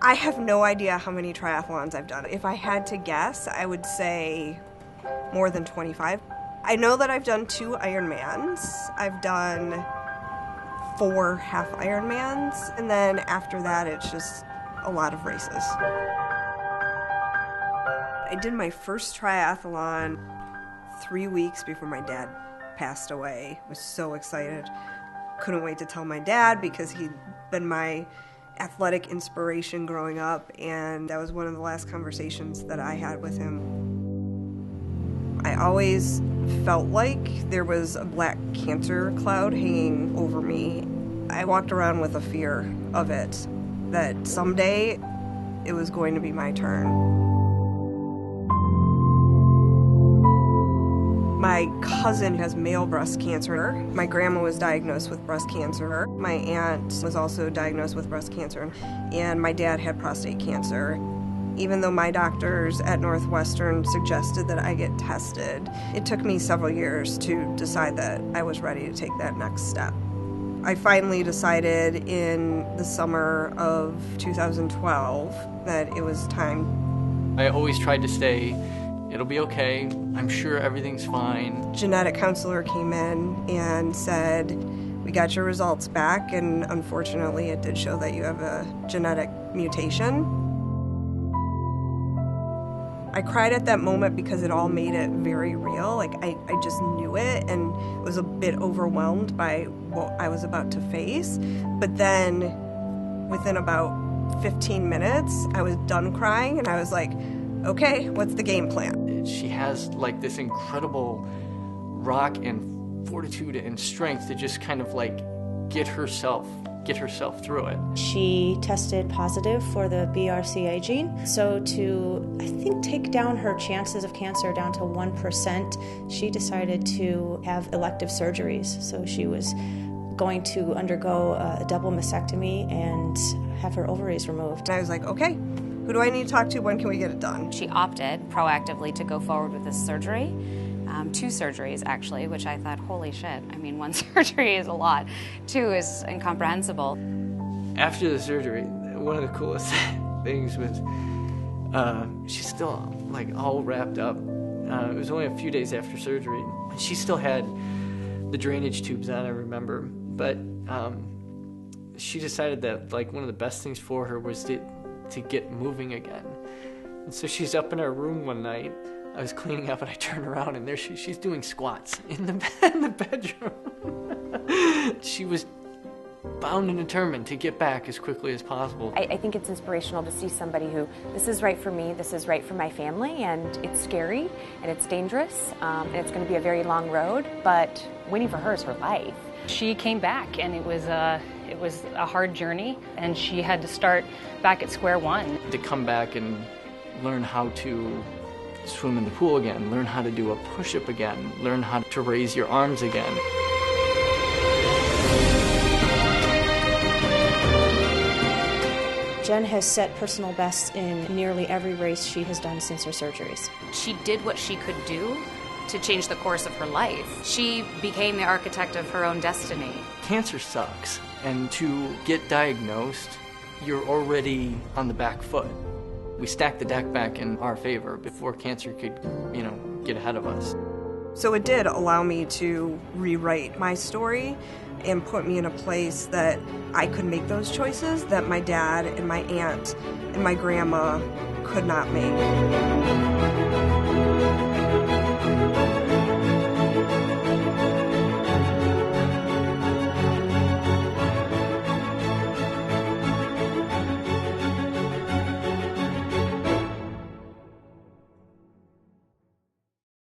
I have no idea how many triathlons I've done. If I had to guess, I would say more than 25. I know that I've done 2 Ironmans. I've done 4 half Ironmans, and then after that it's just a lot of races. I did my first triathlon 3 weeks before my dad passed away. I was so excited. Couldn't wait to tell my dad because he'd been my athletic inspiration growing up, and that was one of the last conversations that I had with him. I always felt like there was a black cancer cloud hanging over me. I walked around with a fear of it, that someday it was going to be my turn. My cousin has male breast cancer. My grandma was diagnosed with breast cancer. My aunt was also diagnosed with breast cancer. And my dad had prostate cancer. Even though my doctors at Northwestern suggested that I get tested, it took me several years to decide that I was ready to take that next step. I finally decided in the summer of 2012 that it was time. I always tried to say, it'll be okay, I'm sure everything's fine. Genetic counselor came in and said, we got your results back, and unfortunately it did show that you have a genetic mutation. I cried at that moment because it all made it very real. Like I just knew it and was a bit overwhelmed by what I was about to face. But then within about 15 minutes, I was done crying and I was like, okay, what's the game plan? She has like this incredible rock and fortitude and strength to just kind of like get herself through it. She tested positive for the BRCA gene, so to, I think, take down her chances of cancer down to 1%, she decided to have elective surgeries. So she was going to undergo a double mastectomy and have her ovaries removed. And I was like, okay, who do I need to talk to? When can we get it done? She opted proactively to go forward with this surgery. 2 surgeries, actually, which I thought, holy shit. I mean, 1 surgery is a lot. 2 is incomprehensible. After the surgery, one of the coolest things was she's still like all wrapped up. It was only a few days after surgery. She still had the drainage tubes on, I remember. But she decided that like one of the best things for her was to get moving again. And so she's up in her room one night. I was cleaning up and I turned around and there she's doing squats in the bedroom. She was bound and determined to get back as quickly as possible. I think it's inspirational to see somebody who, this is right for me, this is right for my family, and it's scary and it's dangerous and it's going to be a very long road, but winning for her is her life. She came back and it was a hard journey, and she had to start back at square one. To come back and learn how to swim in the pool again, learn how to do a push-up again, learn how to raise your arms again. Jen has set personal bests in nearly every race she has done since her surgeries. She did what she could do to change the course of her life. She became the architect of her own destiny. Cancer sucks, and to get diagnosed, you're already on the back foot. We stacked the deck back in our favor before cancer could, get ahead of us. So it did allow me to rewrite my story and put me in a place that I could make those choices that my dad and my aunt and my grandma could not make.